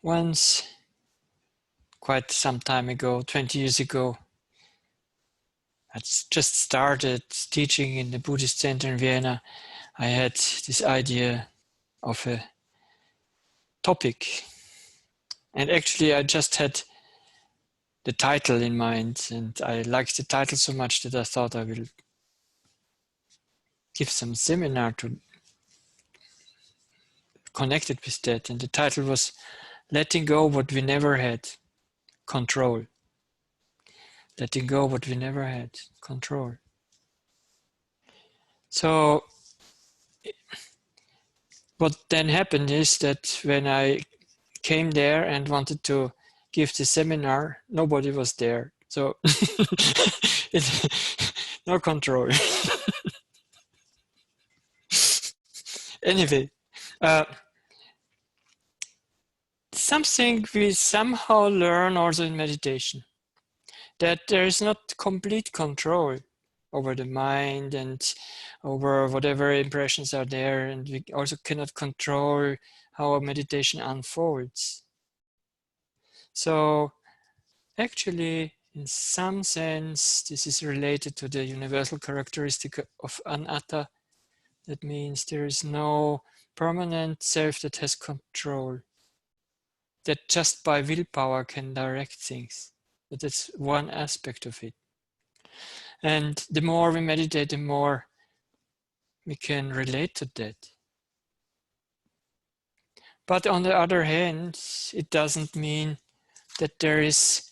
Once, quite some time ago, 20 years ago, I just started teaching in the Buddhist center in Vienna. I had this idea of a topic, and actually I just had the title in mind, and I liked the title so much that I thought I will give some seminar to connect it with that. And the title was Letting Go What We Never Had, Control. Letting go what we never had, control. So what then happened is that when I came there and wanted to give the seminar, nobody was there. So no control. Anyway, something we somehow learn also in meditation, that there is not complete control over the mind and over whatever impressions are there, and we also cannot control how a meditation unfolds. So actually, in some sense, this is related to the universal characteristic of anatta. That means there is no permanent self that has control, that just by willpower can direct things. But that's one aspect of it. And the more we meditate, the more we can relate to that. But on the other hand, it doesn't mean that there is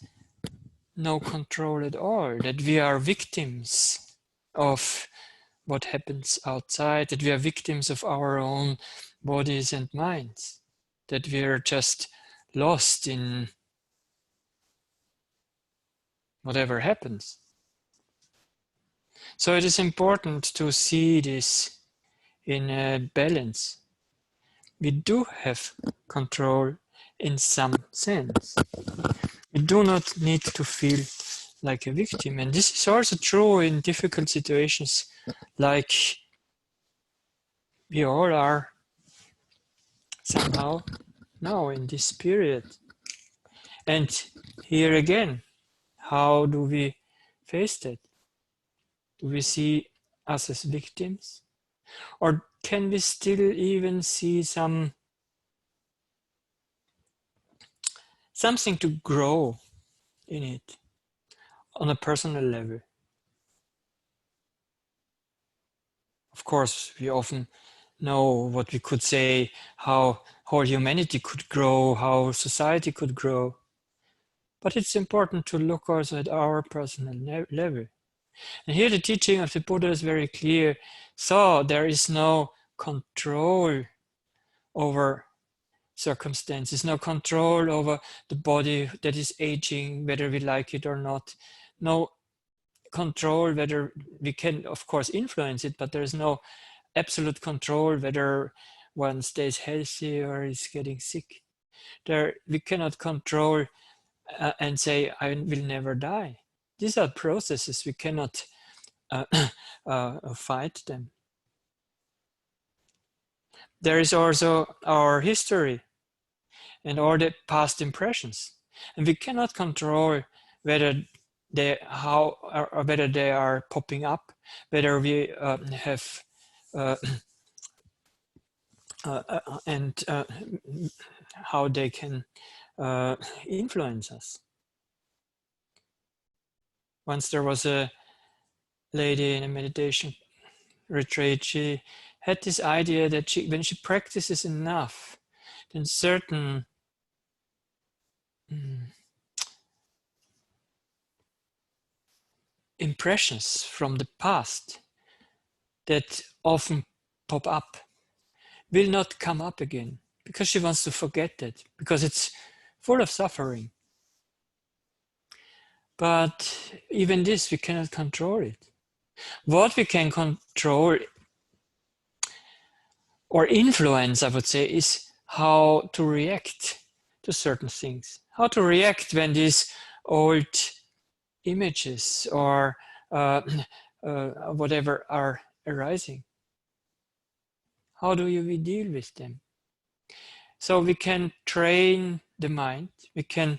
no control at all, that we are victims of what happens outside, that we are victims of our own bodies and minds, that we are just lost in whatever happens. So it is important to see this in a balance. We do have control in some sense. We do not need to feel like a victim. And this is also true in difficult situations, like we all are somehow now in this period. And here again, how do we face that? Do we see us as victims? Or can we still even see something to grow in it on a personal level? Of course, we often know what we could say, how whole humanity could grow, how society could grow. But it's important to look also at our personal level. And here the teaching of the Buddha is very clear. So there is no control over circumstances, no control over the body that is aging, whether we like it or not. No control whether we can, of course, influence it, but there is no absolute control whether one stays healthy or is getting sick. We cannot control and say, I will never die. These are processes, we cannot fight them. There is also our history and all the past impressions, and we cannot control whether they whether they are popping up, whether we have and how they can influence us. Once there was a lady in a meditation retreat. She had this idea that when she practices enough, then certain impressions from the past that often pop up will not come up again, because she wants to forget that, because it's full of suffering. But even this, we cannot control it. What we can control or influence, I would say, is how to react to certain things. How to react when these old images or whatever are arising. How do we deal with them? So we can train the mind. We can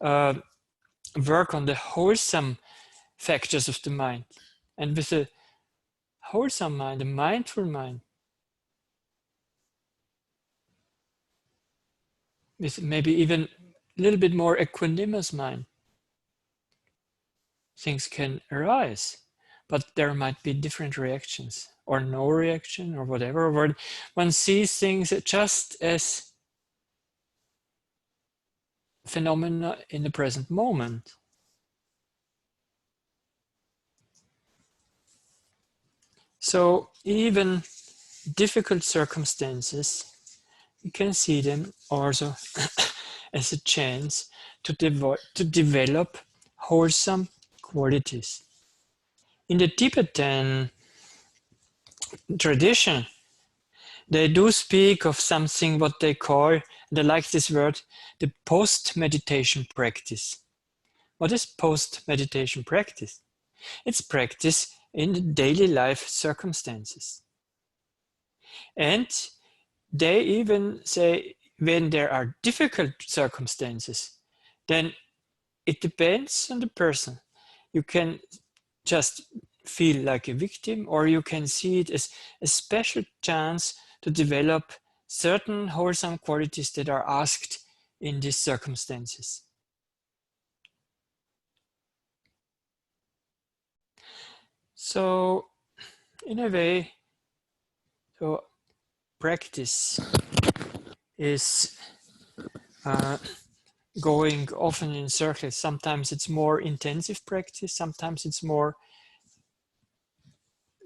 work on the wholesome factors of the mind. And with a wholesome mind, a mindful mind, with maybe even a little bit more equanimous mind, things can arise, but there might be different reactions or no reaction or whatever. Where one sees things just as phenomena in the present moment. So even difficult circumstances, you can see them also as a chance to develop wholesome qualities. In the Tibetan tradition, they do speak of something what they call, and I like this word, the post-meditation practice. What is post-meditation practice? It's practice in the daily life circumstances. And they even say when there are difficult circumstances, then it depends on the person. You can just feel like a victim, or you can see it as a special chance to develop certain wholesome qualities that are asked in these circumstances. So in a way, so practice is going often in circles. Sometimes it's more intensive practice, sometimes it's more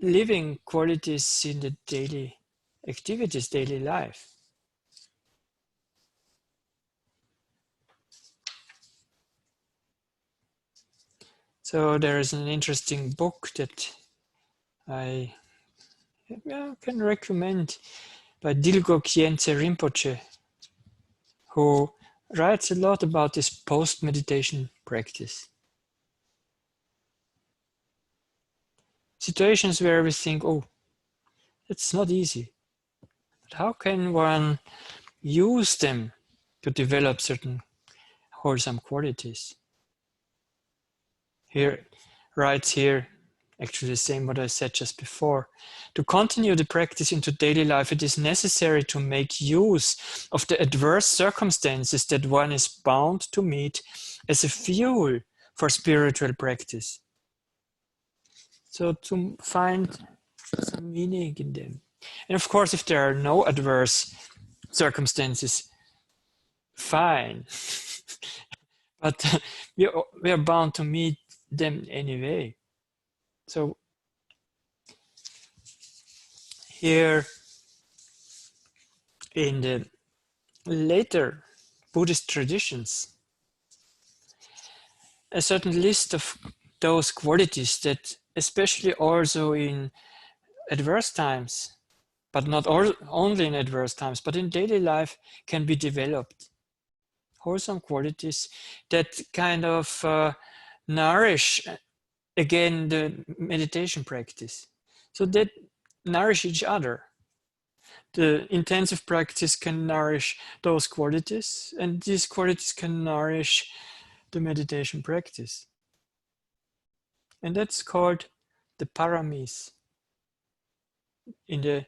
living qualities in the daily activities, daily life. So there is an interesting book that I can recommend by Dilgo Khyentse Rinpoche, who writes a lot about this post-meditation practice. Situations where we think, oh, it's not easy. But how can one use them to develop certain wholesome qualities? Here, writes here, actually the same what I said just before. To continue the practice into daily life, it is necessary to make use of the adverse circumstances that one is bound to meet as a fuel for spiritual practice. So to find some meaning in them. And of course, if there are no adverse circumstances, fine. But we are bound to meet them anyway. So here in the later Buddhist traditions, a certain list of those qualities that especially also in adverse times, but not only in adverse times, but in daily life can be developed. Wholesome qualities that kind of nourish again the meditation practice. So that nourish each other. The intensive practice can nourish those qualities, and these qualities can nourish the meditation practice. And that's called the paramis. In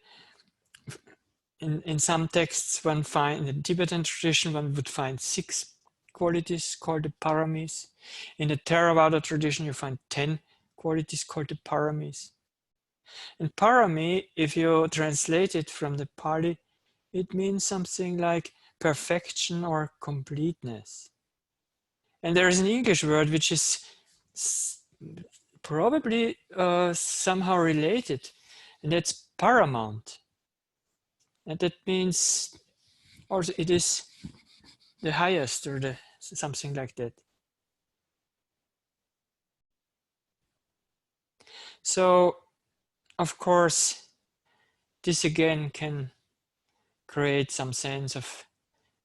some texts, one find in the Tibetan tradition, one would find 6 qualities called the paramis. In the Theravada tradition, you find 10 qualities called the paramis. And parami, if you translate it from the Pali, it means something like perfection or completeness. And there is an English word which is probably somehow related, and that's paramount. And that means also it is the highest, or something like that. So, of course, this again can create some sense of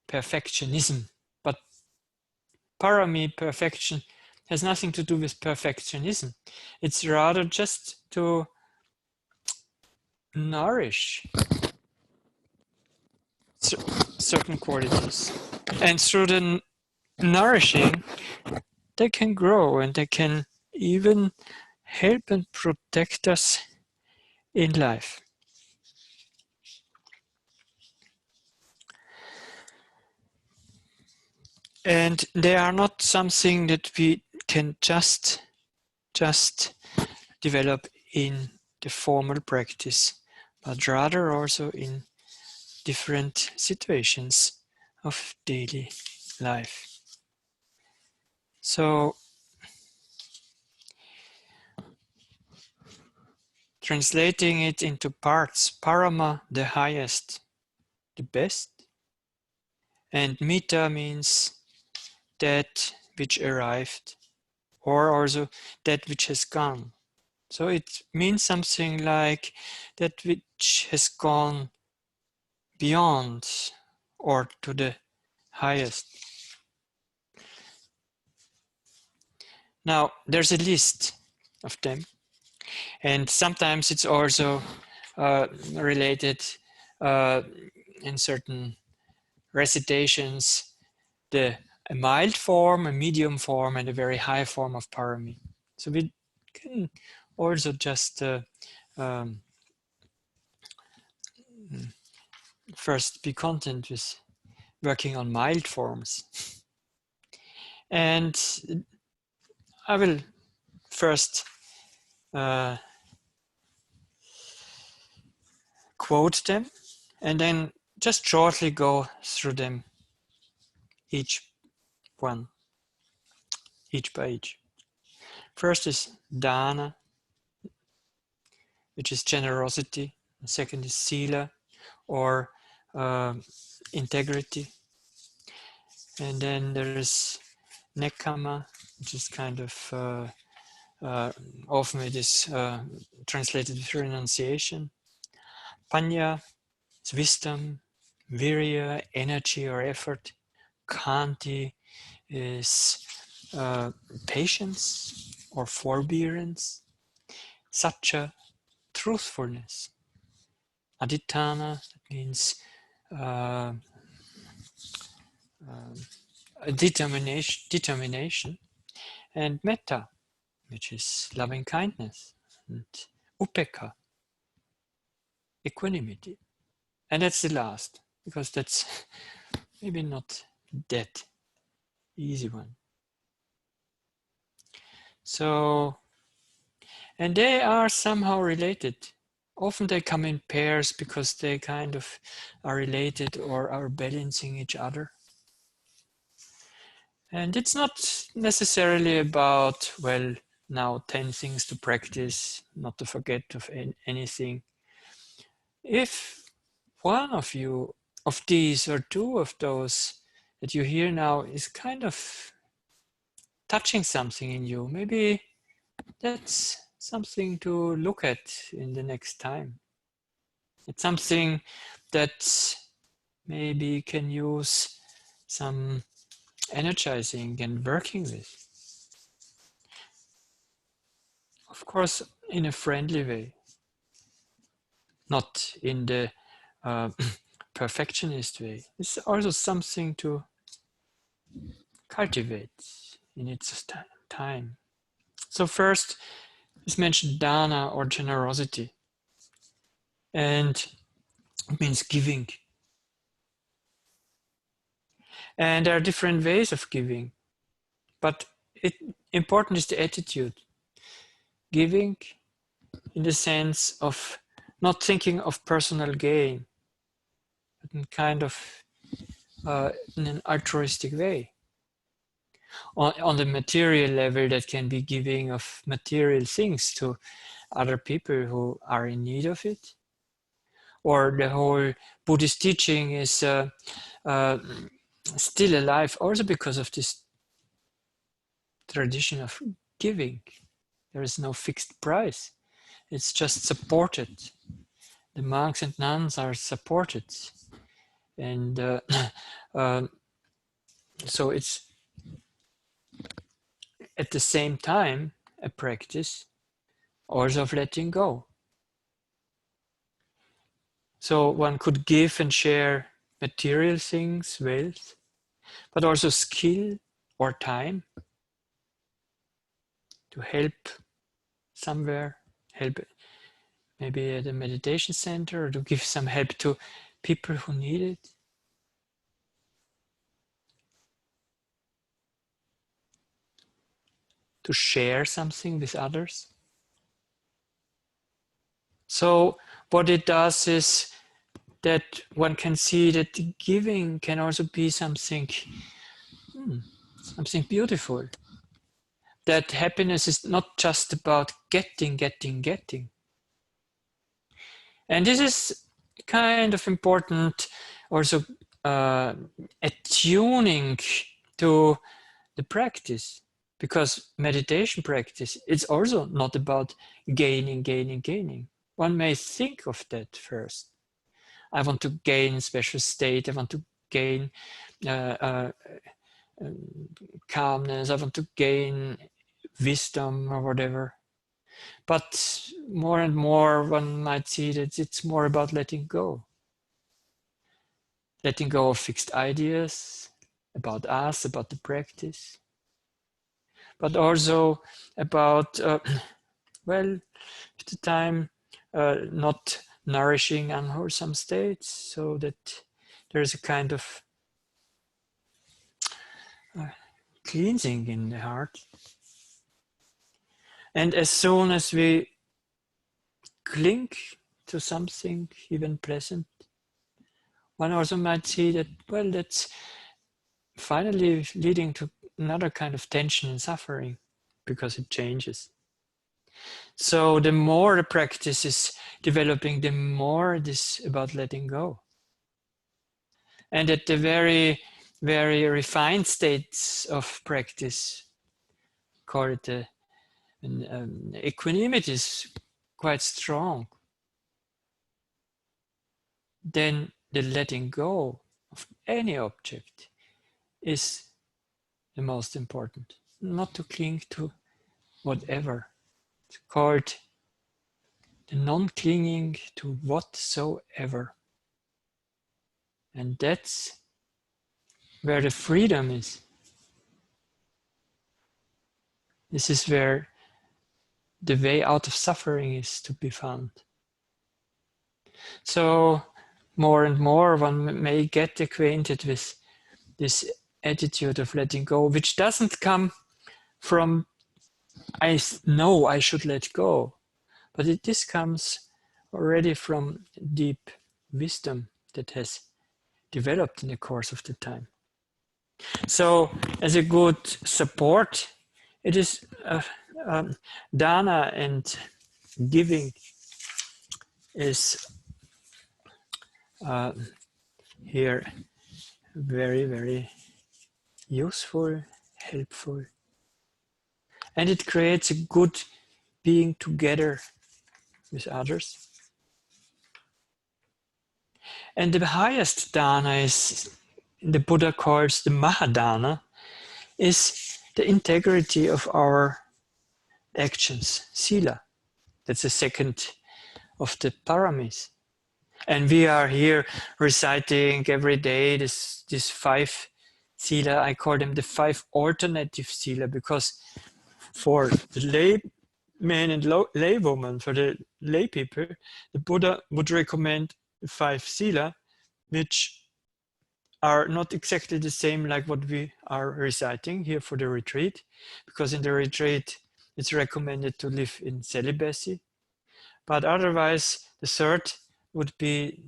perfectionism, but parami, perfection, has nothing to do with perfectionism. It's rather just to nourish certain qualities. And through the nourishing, they can grow and they can even help and protect us in life. And they are not something that we can just develop in the formal practice, but rather also in different situations of daily life. So, translating it into parts, parama, the highest, the best, and mita means that which arrived, or also that which has gone. So it means something like that which has gone beyond or to the highest. Now, there's a list of them, and sometimes it's also related in certain recitations, a mild form, a medium form, and a very high form of parami. So we can also just first be content with working on mild forms. And I will first quote them and then just shortly go through them each one, each by each. First is dana, which is generosity. The second is sila, or integrity. And then there is nekama, which is kind of often it is translated with renunciation. Panya is wisdom. Virya, energy or effort. Khanti is patience or forbearance. Satya, truthfulness. Aditana, that means uh, determination. And metta, which is loving kindness. And upeka, equanimity. And that's the last, because that's maybe not that easy one. So, and they are somehow related. Often they come in pairs because they kind of are related or are balancing each other. And it's not necessarily about, well, now 10 things to practice, not to forget of anything. If one of you, of these or two of those that you hear now is kind of touching something in you, maybe that's something to look at in the next time. It's something that maybe can use some energizing and working with. Of course, in a friendly way, not in the perfectionist way. It's also something to cultivate in its time. So first is mentioned dana or generosity, and it means giving. And there are different ways of giving, but important is the attitude. Giving in the sense of not thinking of personal gain, but in kind of in an altruistic way. On the material level, that can be giving of material things to other people who are in need of it. Or the whole Buddhist teaching is still alive also because of this tradition of giving. There is no fixed price. It's just supported. The monks and nuns are supported. And so it's, at the same time a practice also of letting go. So one could give and share material things, wealth, but also skill or time to help somewhere, help maybe at a meditation center, or to give some help to people who need it. To share something with others. So what it does is that one can see that the giving can also be something, something beautiful. That happiness is not just about getting. And this is kind of important also attuning to the practice, because meditation practice, it's also not about gaining. One may think of that first. I want to gain special state. I want to gain calmness. I want to gain wisdom or whatever. But more and more one might see that it's more about letting go. Letting go of fixed ideas about us, about the practice. But also about, well, the time not nourishing unwholesome states, so that there is a kind of cleansing in the heart. And as soon as we cling to something even pleasant, one also might see that, well, that's finally leading to another kind of tension and suffering, because it changes. So the more the practice is developing, the more it is about letting go. And at the very, very refined states of practice, call it equanimity is quite strong, then the letting go of any object is the most important. Not to cling to whatever. It's called the non-clinging to whatsoever. And that's where the freedom is. This is where the way out of suffering is to be found. So more and more one may get acquainted with this attitude of letting go, which doesn't come from I know I should let go, but this comes already from deep wisdom that has developed in the course of the time. So as a good support, it is dana and giving is here very, very useful, helpful. And it creates a good being together with others. And the highest dana is, the Buddha calls the Mahadana, is the integrity of our actions, sila. That's the second of the paramis. And we are here reciting every day this 5 sila. I call them the 5 alternative sila, because for the layman and laywoman, for the lay people, the Buddha would recommend 5 sila, which are not exactly the same like what we are reciting here for the retreat, because in the retreat it's recommended to live in celibacy. But otherwise, the third would be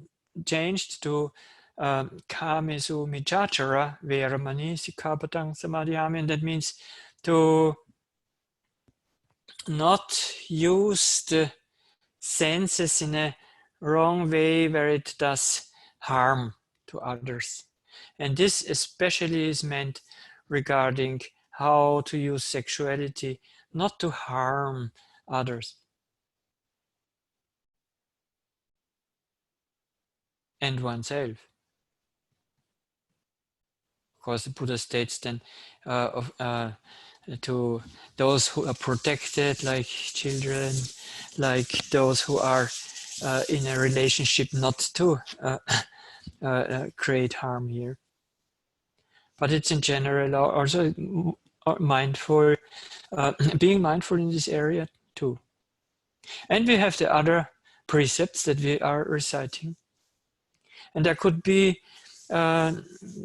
changed to kamesu michachara veramani sikkhapadang samadhiyami, and that means to not use the senses in a wrong way where it does harm to others. And this especially is meant regarding how to use sexuality, not to harm others. And oneself. Of course, the Buddha states then to those who are protected, like children, like those who are in a relationship, not to create harm here. But it's in general also mindful, being mindful in this area too. And we have the other precepts that we are reciting. And there could be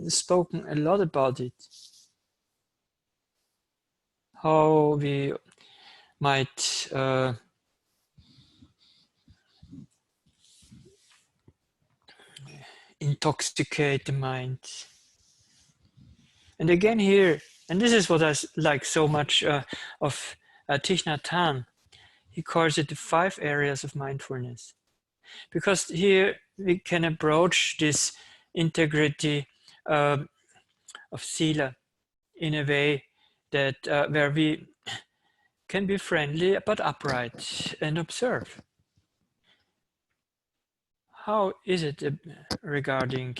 spoken a lot about it. How we might intoxicate the mind. And again here, and this is what I like so much of Thich Nhat Hanh. He calls it the 5 areas of mindfulness. Because here we can approach this integrity of sila in a way that where we can be friendly but upright and observe. How is it regarding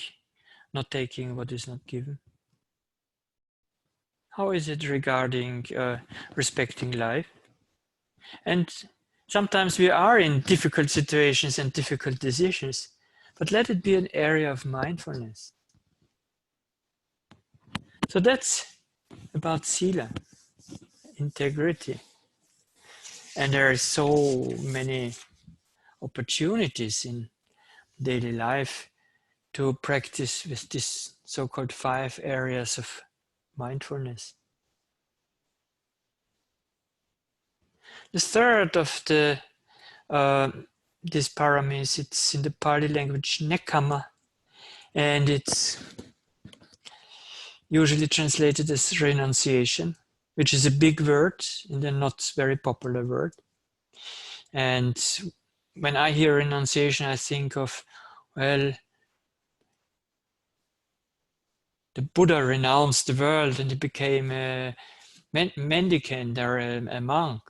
not taking what is not given? How is it regarding respecting life? And sometimes we are in difficult situations and difficult decisions, but let it be an area of mindfulness. So that's about sila, integrity. And there are so many opportunities in daily life to practice with this so-called 5 areas of mindfulness. The third of the this paramis, it's in the Pali language nekama, and it's usually translated as renunciation, which is a big word and a not very popular word. And when I hear renunciation, I think of, well, the Buddha renounced the world and he became a mendicant or a monk.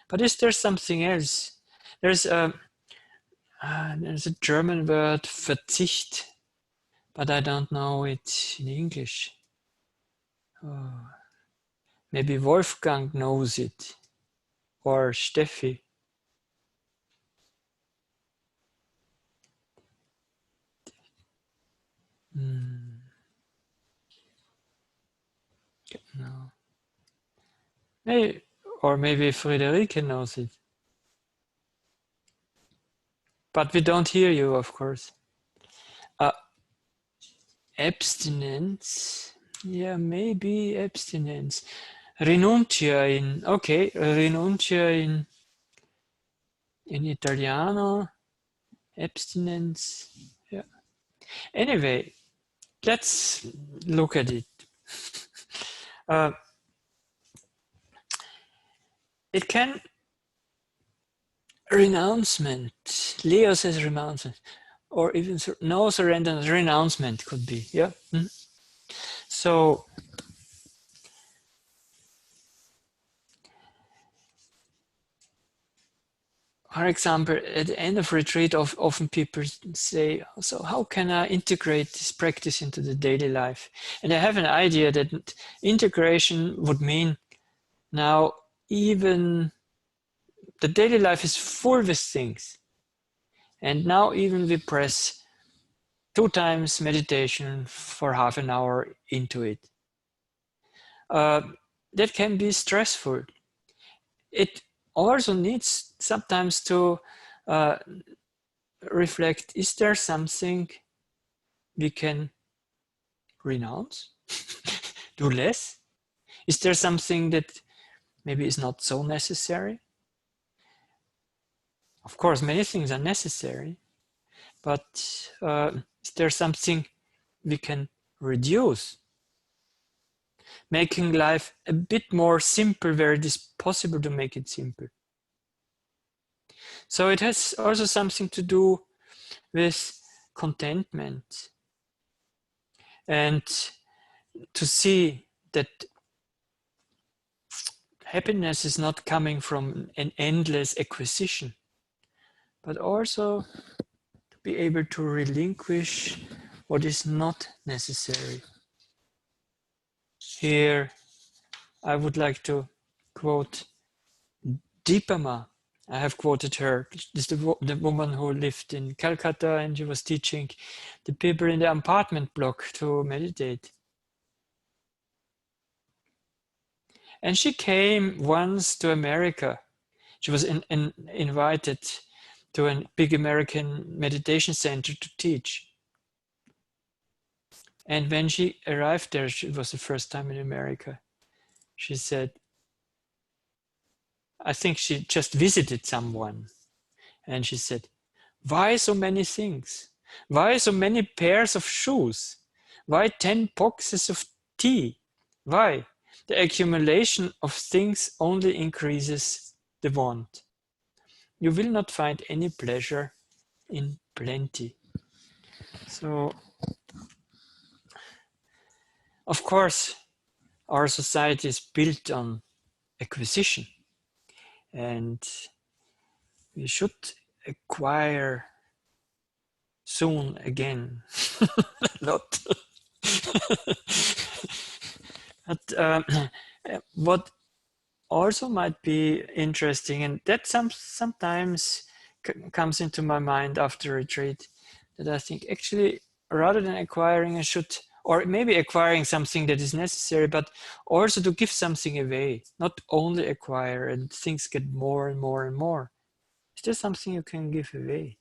But is there something else? There's a German word, Verzicht, but I don't know it in English. Oh, maybe Wolfgang knows it, or Steffi. No. Maybe, or maybe Friederike knows it. But we don't hear you, of course. Abstinence. Yeah, maybe abstinence. Rinuncia in, okay, rinuncia in Italiano. Abstinence. Yeah. Anyway, let's look at it. It can renouncement. Leo says renouncement, or even no surrender. Renouncement could be. Yeah. Mm-hmm. So, for example, at the end of retreat, often people say, so how can I integrate this practice into the daily life? And I have an idea that integration would mean now even the daily life is full with things. And now even we press 2 times meditation for half an hour into it. That can be stressful. It also needs sometimes to reflect, is there something we can renounce? Do less? Is there something that maybe is not so necessary? Of course, many things are necessary, but is there something we can reduce? Making life a bit more simple where it is possible to make it simple. So it has also something to do with contentment and to see that happiness is not coming from an endless acquisition, but also to be able to relinquish what is not necessary. Here, I would like to quote Deepama. I have quoted her. This is the woman who lived in Calcutta, and she was teaching the people in the apartment block to meditate. And she came once to America. She was invited to a big American meditation center to teach. And when she arrived there, it was the first time in America. She said, I think she just visited someone. And she said, why so many things? Why so many pairs of shoes? Why 10 boxes of tea? Why? The accumulation of things only increases the want. You will not find any pleasure in plenty. So, of course, our society is built on acquisition, and we should acquire soon again. Not. But what also might be interesting, and that sometimes comes into my mind after retreat, that I think actually rather than acquiring, I should, or maybe acquiring something that is necessary, but also to give something away, not only acquire and things get more and more and more. Is there something you can give away?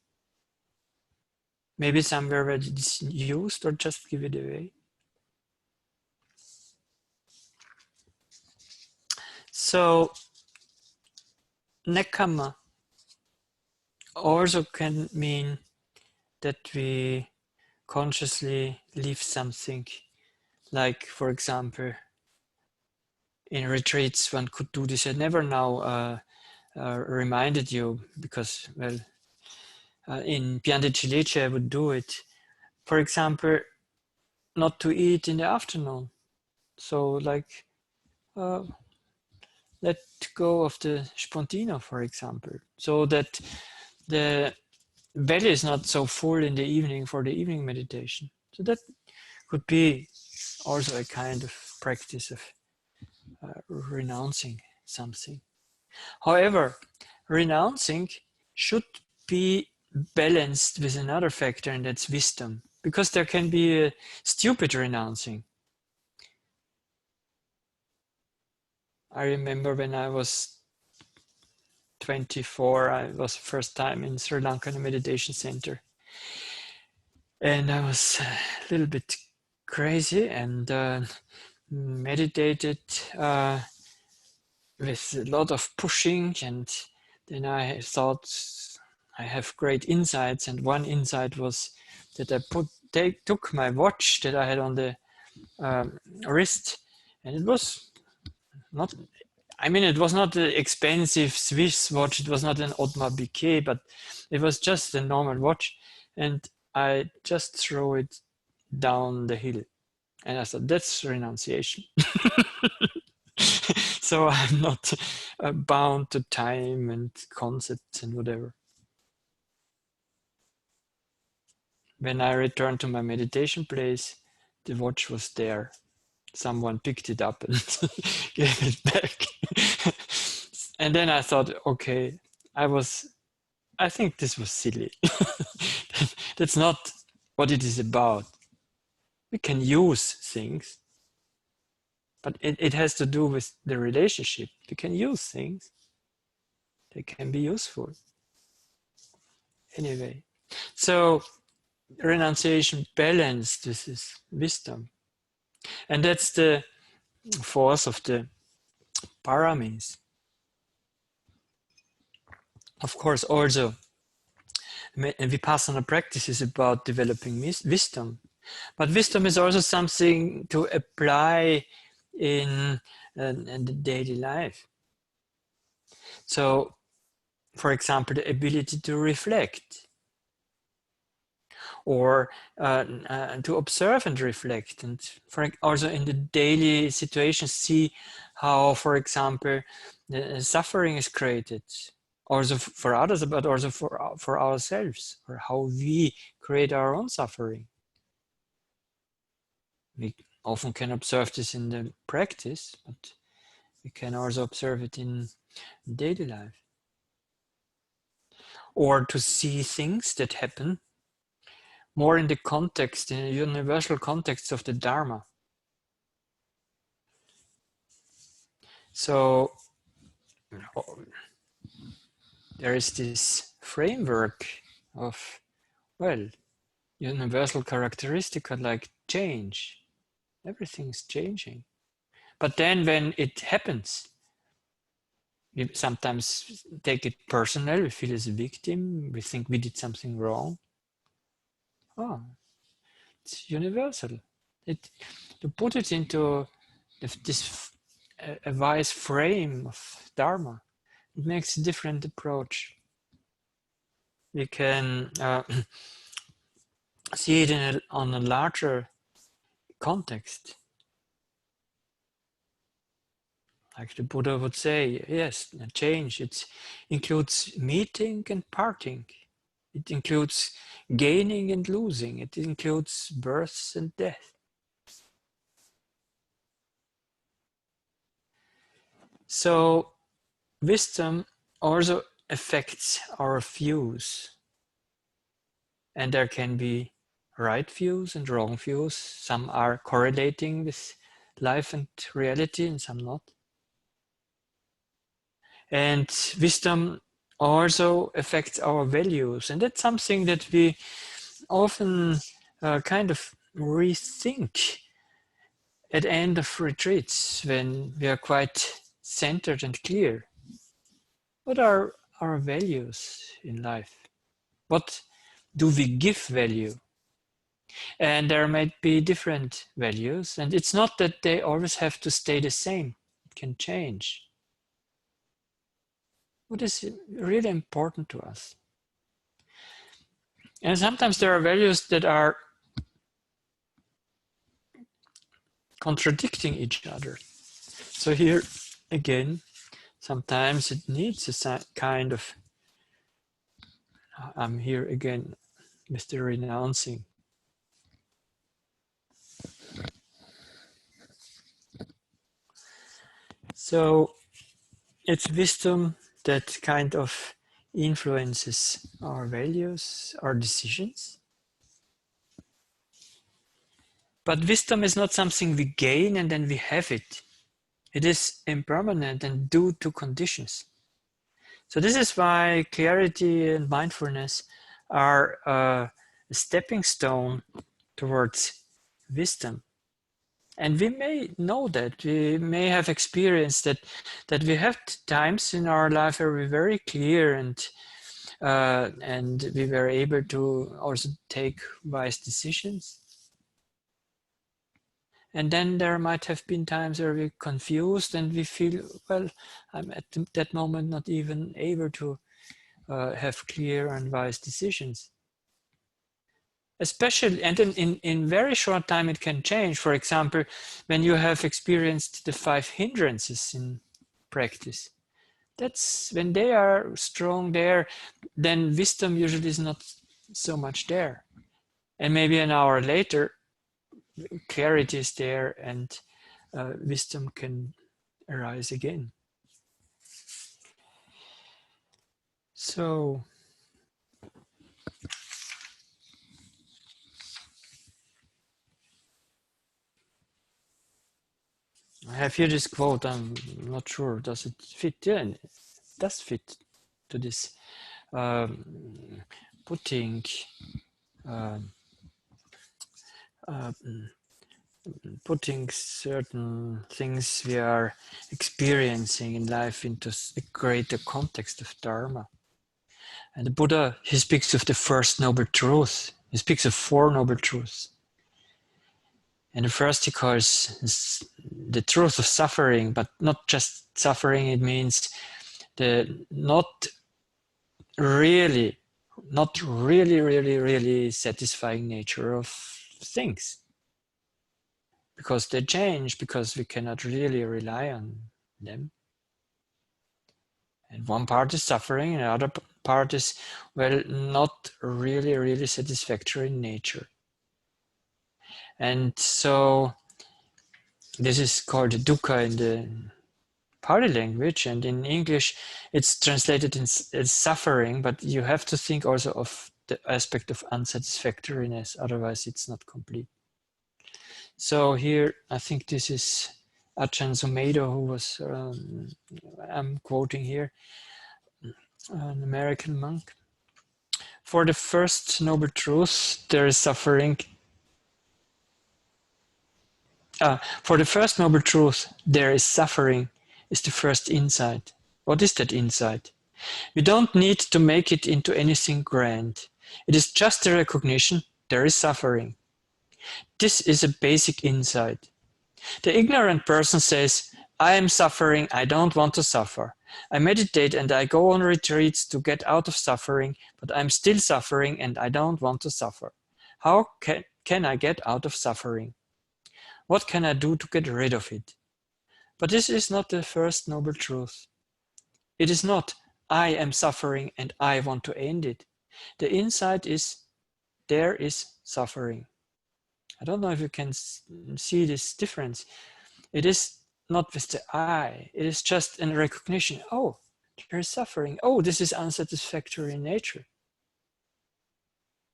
Maybe somewhere where it's used, or just give it away. So nekama also can mean that we consciously leave something. Like, for example, in retreats, one could do this. I never now reminded you because, well, in Pian de Ciliegi, I would do it. For example, not to eat in the afternoon. So, like, let go of the spontino, for example, so that the belly is not so full in the evening for the evening meditation. So that could be also a kind of practice of renouncing something. However, renouncing should be balanced with another factor, and that's wisdom, because there can be a stupid renouncing. I remember when I was 24, I was first time in Sri Lanka in a meditation center, and I was a little bit crazy and meditated with a lot of pushing, and then I thought I have great insights, and one insight was that I took my watch that I had on the wrist, and it was not, I mean, it was not an expensive Swiss watch, it was not an Audemars Piguet, but it was just a normal watch, and I just threw it down the hill. And I thought, that's renunciation. So I'm not bound to time and concepts and whatever. When I returned to my meditation place, the watch was there. Someone picked it up and gave it back. And then I thought, okay, I think this was silly. That's not what it is about. We can use things, but it has to do with the relationship. We can use things. They can be useful. Anyway, so renunciation balanced with this wisdom. And that's the force of the paramis. Of course, also Vipassana practice is about developing wisdom. But wisdom is also something to apply in the daily life. So, for example, the ability to reflect, or to observe and reflect, and also in the daily situations see how, for example, the suffering is created, also for others, but also for ourselves, or how we create our own suffering. We often can observe this in the practice, but We can also observe it in daily life. Or to see things that happen more in the context, in a universal context of the Dharma. So there is this framework of, well, universal characteristic like change. Everything's changing. But then when it happens, we sometimes take it personal, we feel as a victim, we think we did something wrong. Oh, it's universal. To put it into this a wise frame of Dharma, it makes a different approach. We can see it on a larger context. Like the Buddha would say, yes, change, it includes meeting and parting. It includes gaining and losing. It includes birth and death. So wisdom also affects our views. And there can be right views and wrong views. Some are correlating with life and reality and some not. And wisdom also affects our values. And that's something that we often kind of rethink at the end of retreats when we are quite centered and clear. What are our values in life? What do we give value? And there might be different values, and it's not that they always have to stay the same. It can change. What is really important to us? And sometimes there are values that are contradicting each other. So here again, sometimes it needs a kind of, I'm here again with the renouncing. So it's wisdom that kind of influences our values, our decisions. But wisdom is not something we gain and then we have it. It is impermanent and due to conditions. So this is why clarity and mindfulness are a stepping stone towards wisdom. And we may know that, we may have experienced that we have times in our life where we're very clear and we were able to also take wise decisions. And then there might have been times where we're confused and we feel, well, I'm at that moment not even able to have clear and wise decisions. Especially, and in very short time it can change. For example, when you have experienced the 5 hindrances in practice, that's when they are strong there, then wisdom usually is not so much there. And maybe an hour later, clarity is there and wisdom can arise again. So I have here this quote, I'm not sure, does it fit? Yeah, it does fit to this putting putting certain things we are experiencing in life into a greater context of Dharma. And the Buddha, he speaks of the first noble truth. He speaks of 4 noble truths. And the first he calls the truth of suffering, but not just suffering, it means the not really, really satisfying nature of things. Because they change, because we cannot really rely on them. And one part is suffering, and the other part is, well, not really satisfactory in nature. And so this is called dukkha in the Pali language, and in English it's translated as suffering, but you have to think also of the aspect of unsatisfactoriness, otherwise it's not complete. So here, I think this is Ajahn Sumedho, who was, I'm quoting here, an American monk. For the first noble truth, there is suffering. For the first noble truth, there is suffering, is the first insight. What is that insight? We don't need to make it into anything grand. It is just the recognition there is suffering. This is a basic insight. The ignorant person says, I am suffering, I don't want to suffer. I meditate and I go on retreats to get out of suffering, but I'm still suffering and I don't want to suffer. How can I get out of suffering? What can I do to get rid of it? But this is not the first noble truth. It is not, I am suffering and I want to end it. The insight is, there is suffering. I don't know if you can see this difference. It is not with the I, it is just a recognition. Oh, there is suffering. Oh, this is unsatisfactory in nature.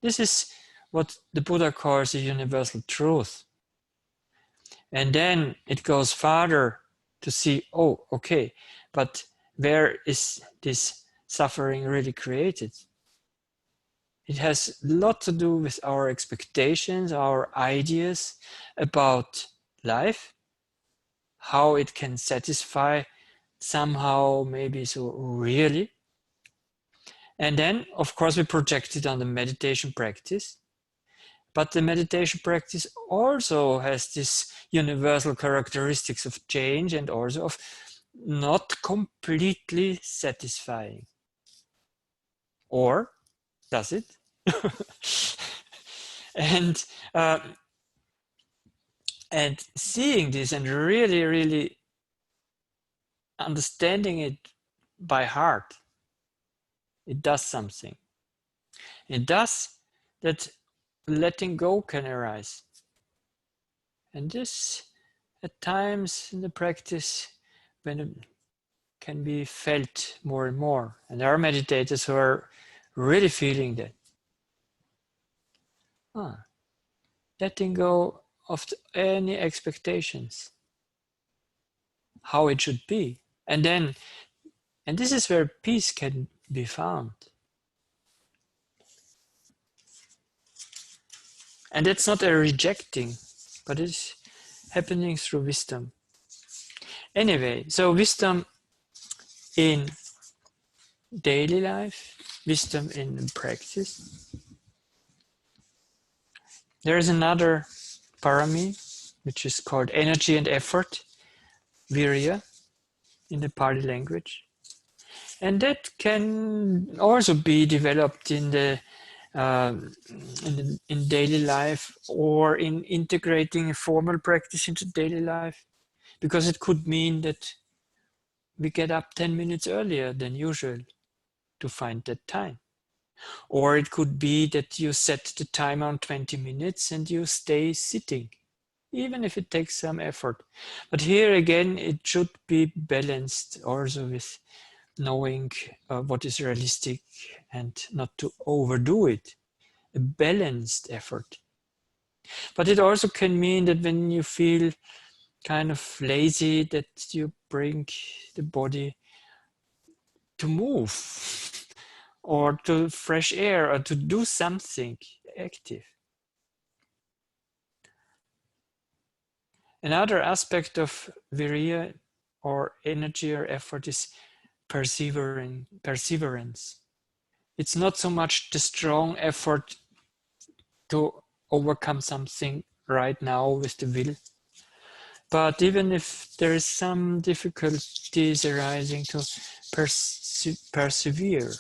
This is what the Buddha calls a universal truth. And then it goes farther to see, oh, okay, but where is this suffering really created? It has a lot to do with our expectations, our ideas about life, how it can satisfy somehow, maybe so really. And then, of course, we project it on the meditation practice. But the meditation practice also has this universal characteristics of change and also of not completely satisfying. Or does it? and seeing this and really understanding it by heart, it does something. It does that letting go can arise. And this, at times in the practice, when it can be felt more and more. And there are meditators who are really feeling that. Letting go of any expectations, how it should be. And this is where peace can be found. And that's not a rejecting, but it's happening through wisdom. Anyway, so wisdom in daily life, wisdom in practice. There is another paramis, which is called energy and effort, virya, in the Pali language. And that can also be developed in daily life or in integrating formal practice into daily life, because it could mean that we get up 10 minutes earlier than usual to find that time. Or it could be that you set the timer on 20 minutes and you stay sitting, even if it takes some effort. But here again, it should be balanced also with knowing what is realistic and not to overdo it. A balanced effort. But it also can mean that when you feel kind of lazy, that you bring the body to move or to fresh air or to do something active. Another aspect of virya or energy or effort is perseverance. It's not so much the strong effort to overcome something right now with the will, but even if there is some difficulties arising, to persevere,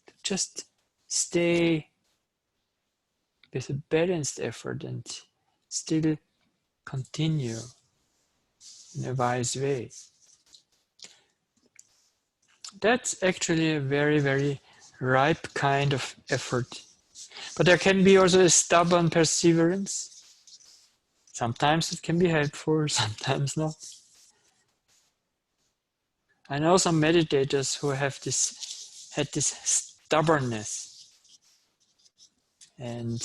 to just stay with a balanced effort and still continue in a wise way. That's actually a very ripe kind of effort. But there can be also a stubborn perseverance. Sometimes it can be helpful, sometimes not. I know some meditators who had this stubbornness, and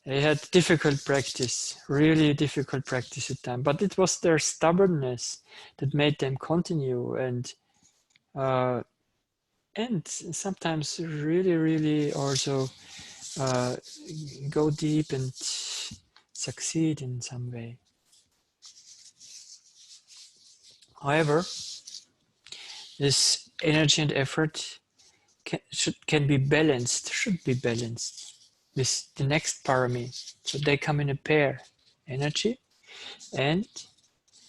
they had difficult practice, really difficult practice at time. But it was their stubbornness that made them continue, uh, and sometimes really, really also uh, go deep and succeed in some way. However, this energy and effort can be balanced, should be balanced with the next parami. So they come in a pair, energy and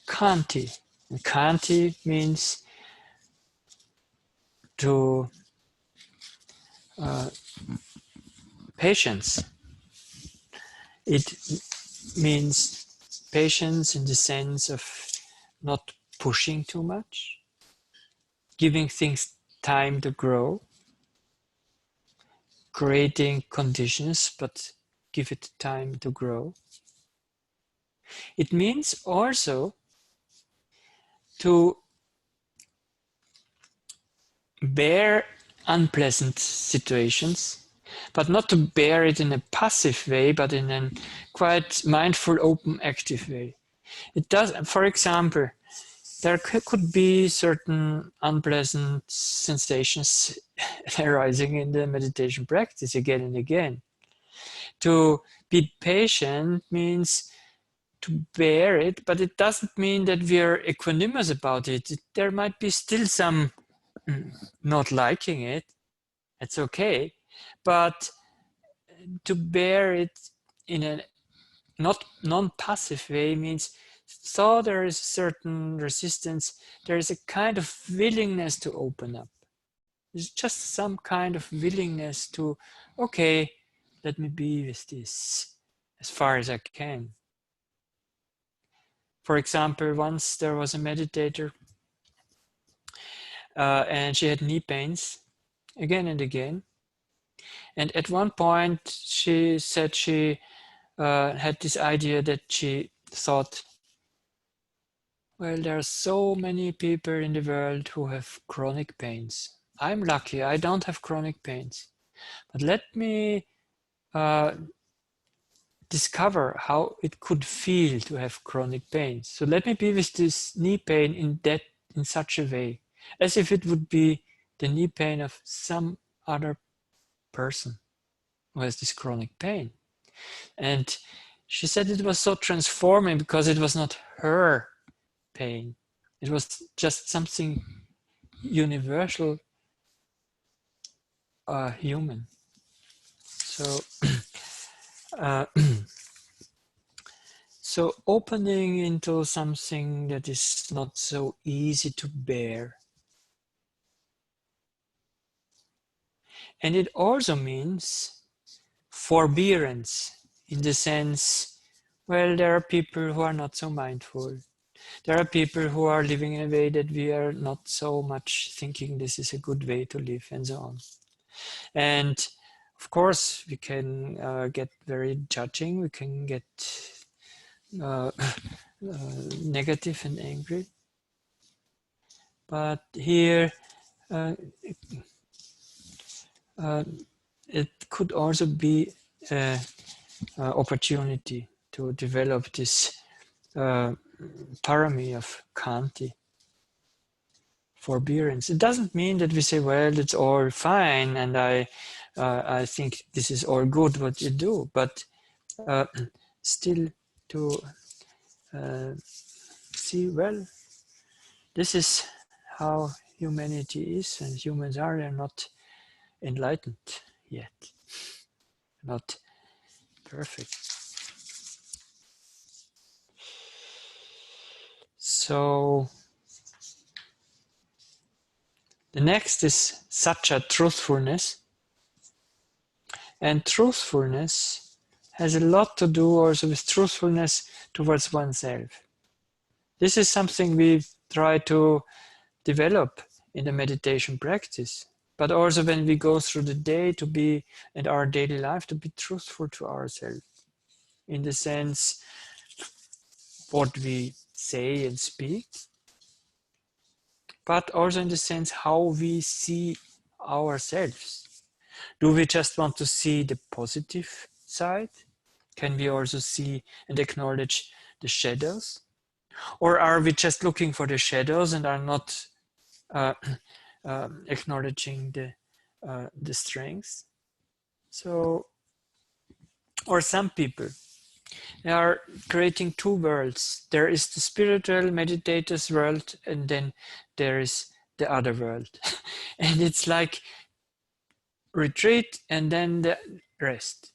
kanti. And kanti means to patience. It means patience in the sense of not pushing too much, giving things time to grow, creating conditions, but give it time to grow. It means also to bear unpleasant situations, but not to bear it in a passive way, but in a quite mindful, open, active way. It does, for example, there could be certain unpleasant sensations arising in the meditation practice again and again. To be patient means to bear it, but it doesn't mean that we are equanimous about it. There might be still some not liking it. It's okay. But to bear it in a not non-passive way means, so there is certain resistance, there is a kind of willingness to open up. There's just some kind of willingness to, okay, let me be with this as far as I can. For example, once there was a meditator and she had knee pains again and again. And at one point she said she had this idea that she thought, well, there are so many people in the world who have chronic pains. I'm lucky, I don't have chronic pains. But let me discover how it could feel to have chronic pains. So let me be with this knee pain in such a way, as if it would be the knee pain of some other person who has this chronic pain. And she said it was so transforming because it was not her pain. It was just something universal, human. So, uh, so opening into something that is not so easy to bear. And it also means forbearance in the sense, well, there are people who are not so mindful. There are people who are living in a way that we are not so much thinking this is a good way to live, and so on. And of course, we can get very judging, we can get negative and angry. But here, it could also be an opportunity to develop this parami of kanti, forbearance. It doesn't mean that we say, well, it's all fine and I think this is all good what you do, but still to see, well, this is how humanity is, and humans are not enlightened yet, not perfect. So the next is satcha, truthfulness. And truthfulness has a lot to do also with truthfulness towards oneself. This is something we try to develop in the meditation practice, but also when we go through the day to be, and our daily life, to be truthful to ourselves, in the sense what we say and speak, but also in the sense how we see ourselves. Do we just want to see the positive side? Can we also see and acknowledge the shadows? Or are we just looking for the shadows and are not uh, acknowledging the strengths? So, or some people, they are creating two worlds. There is the spiritual meditators world, and then there is the other world. And it's like retreat and then the rest.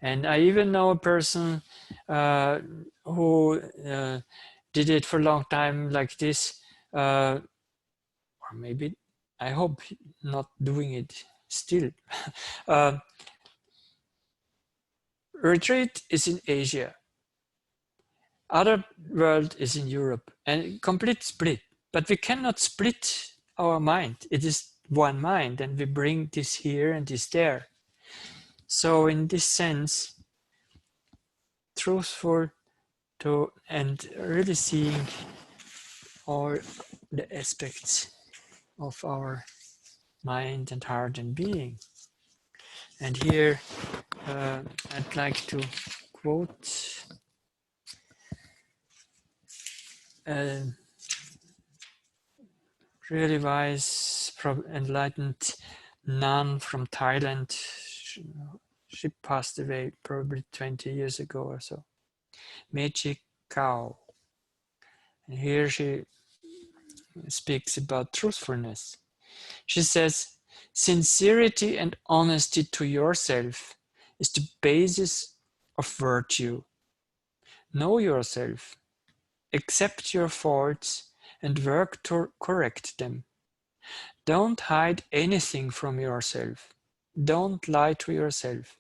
And I even know a person who did it for a long time like this, or maybe, I hope not doing it still. Retreat is in Asia. Other world is in Europe, and complete split. But we cannot split our mind. It is one mind, and we bring this here and this there. So in this sense, truthful to and really seeing all the aspects of our mind and heart and being. And here I'd like to quote a really wise, enlightened nun from Thailand. She passed away probably 20 years ago or so. Mechi Kao. And here she speaks about truthfulness. She says, sincerity and honesty to yourself is the basis of virtue. Know yourself, accept your faults, and work to correct them. Don't hide anything from yourself. Don't lie to yourself.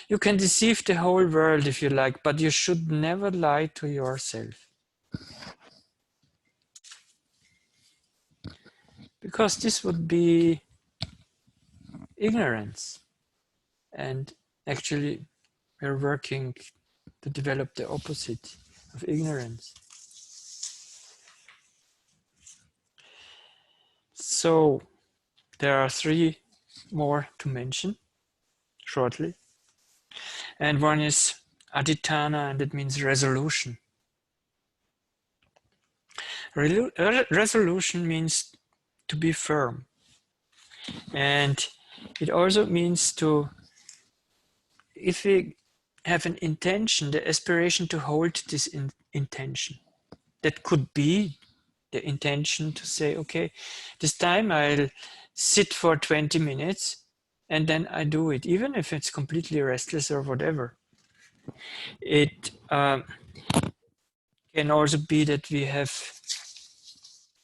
You can deceive the whole world if you like, but you should never lie to yourself. Because this would be ignorance. And actually, we're working to develop the opposite of ignorance. So, there are three more to mention shortly. And one is adhitthana, and it means resolution. Resolution means to be firm. And it also means to, if we have an intention, the aspiration to hold this intention. That could be the intention to say, okay, this time I'll sit for 20 minutes and then I do it, even if it's completely restless or whatever. It can also be that we have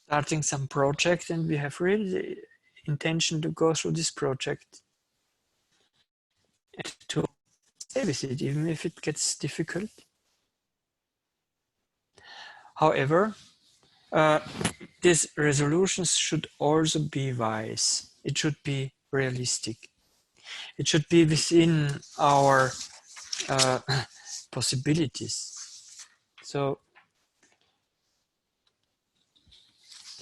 starting some project and we have really the intention to go through this project and to stay with it, even if it gets difficult. However, these resolutions should also be wise. It should be realistic. It should be within our possibilities. So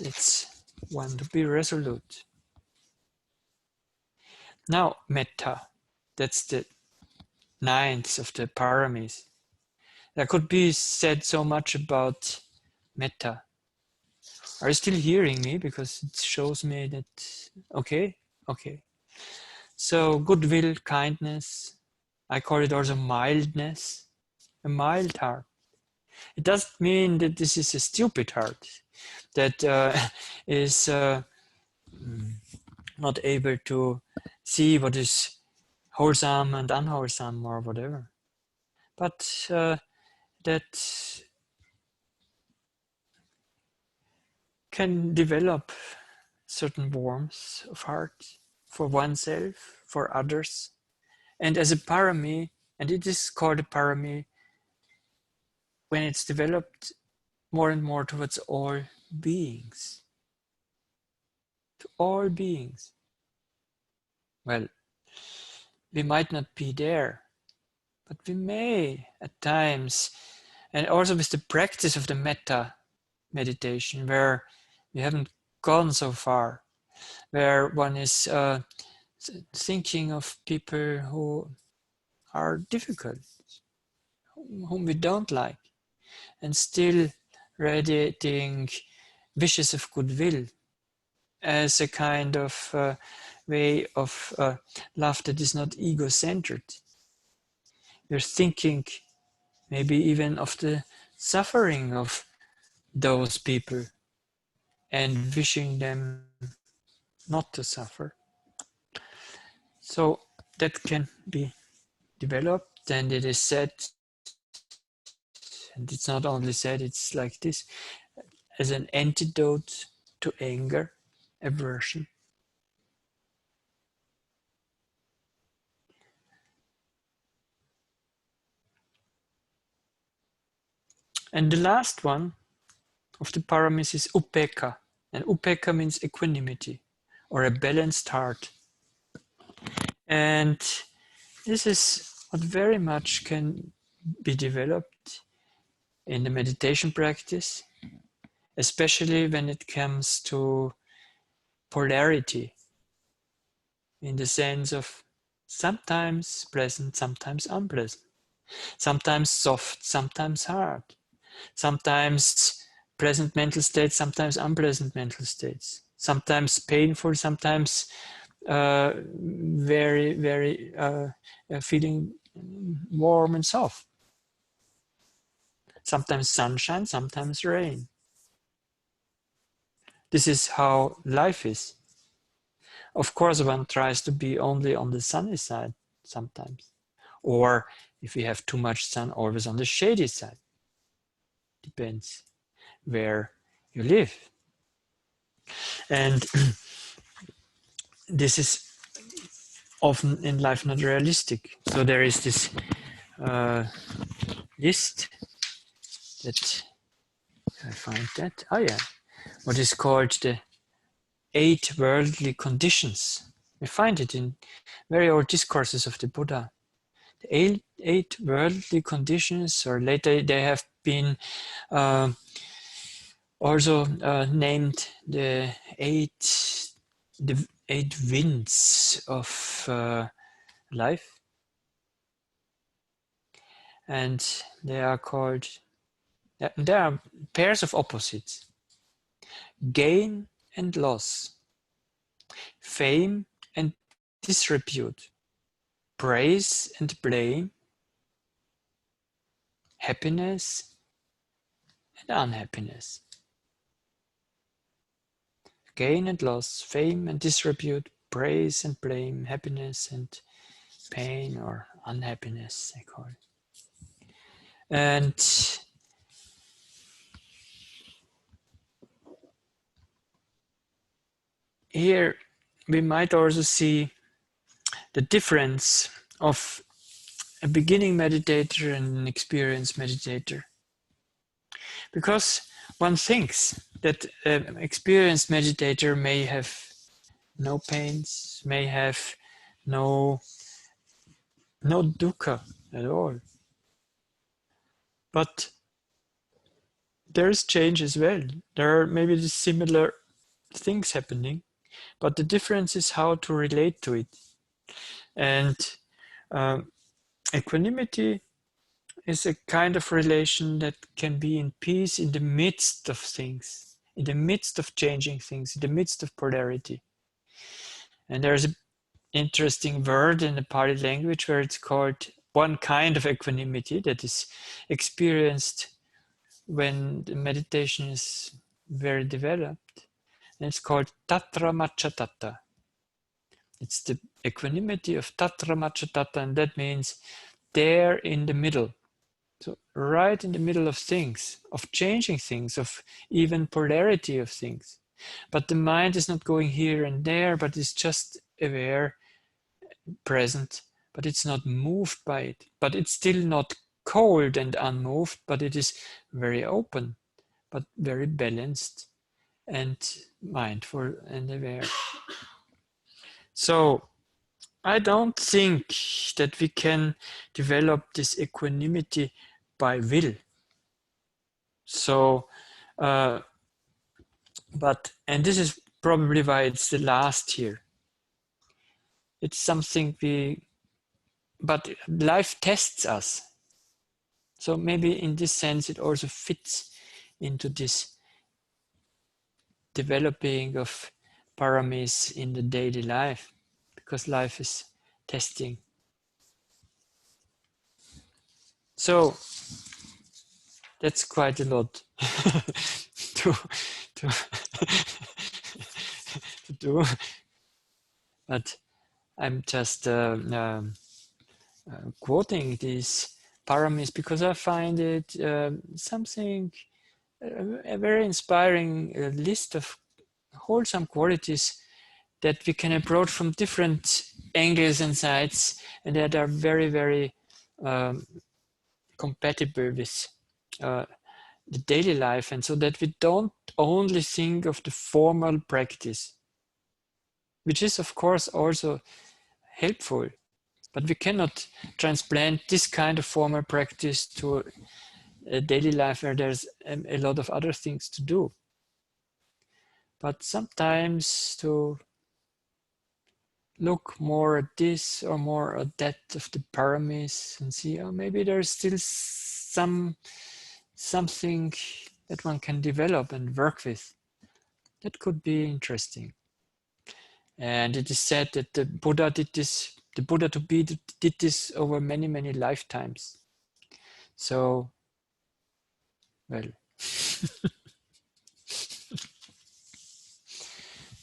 it's one to be resolute. Now, metta, that's the ninth of the paramis. There could be said so much about metta. Are you still hearing me? Because it shows me that, okay. So goodwill, kindness, I call it also mildness, a mild heart. It doesn't mean that this is a stupid heart that is not able to see what is wholesome and unwholesome or whatever, but that can develop certain warmth of heart for oneself, for others, and as a parami, and it is called a parami when it's developed more and more towards all beings. To all beings. Well, we might not be there, but we may at times, and also with the practice of the metta meditation, where we haven't gone so far, where one is thinking of people who are difficult, whom we don't like, and still radiating wishes of goodwill as a kind of way of love that is not ego-centered. We're thinking maybe even of the suffering of those people and wishing them not to suffer. So that can be developed, and it is said, and it's not only said, it's like this, as an antidote to anger, aversion. And the last one of the paramis is upekkha. And upekkha means equanimity, or a balanced heart. And this is what very much can be developed in the meditation practice, especially when it comes to polarity, in the sense of sometimes pleasant, sometimes unpleasant, sometimes soft, sometimes hard, sometimes pleasant mental states, sometimes unpleasant mental states, sometimes painful, sometimes very feeling warm and soft, sometimes sunshine, sometimes rain. This is how life is. Of course, one tries to be only on the sunny side sometimes, or if you have too much sun, always on the shady side. Depends where you live. And this is often in life not realistic. So there is this list that I find that, oh yeah, what is called the 8 worldly conditions. We find it in very old discourses of the Buddha. The eight worldly conditions, or later they have been also named the eight winds of life, and they are called. There are pairs of opposites: gain and loss, fame and disrepute, praise and blame, happiness and unhappiness. Gain and loss, fame and disrepute, praise and blame, happiness and pain or unhappiness, I call it. And here we might also see the difference of a beginning meditator and an experienced meditator. Because one thinks that an experienced meditator may have no pains, may have no dukkha at all. But there is change as well. There are maybe similar things happening, but the difference is how to relate to it. And equanimity is a kind of relation that can be in peace in the midst of things, in the midst of changing things, in the midst of polarity. And there's an interesting word in the Pali language where it's called one kind of equanimity that is experienced when the meditation is very developed. And it's called Tatra Machatatta. It's the equanimity of Tatra Machatatta, and that means there in the middle. So right in the middle of things, of changing things, of even polarity of things. But the mind is not going here and there, but it's just aware, present, but it's not moved by it. But it's still not cold and unmoved, but it is very open, but very balanced and mindful and aware. So I don't think that we can develop this equanimity by will. So And this is probably why it's the last here. It's something but life tests us. So maybe in this sense, it also fits into this developing of paramis in the daily life, because life is testing. So that's quite a lot to, to, to do. But I'm just quoting these paramis because I find it something, a very inspiring list of wholesome qualities that we can approach from different angles and sides, and that are very, very compatible with the daily life, and so that we don't only think of the formal practice, which is of course also helpful, but we cannot transplant this kind of formal practice to a daily life where there's a lot of other things to do. But sometimes to look more at this or more at that of the paramis and see, oh, maybe there's still something that one can develop and work with. That could be interesting. And it is said that the Buddha did this, the Buddha to be did this over many, many lifetimes. So, well,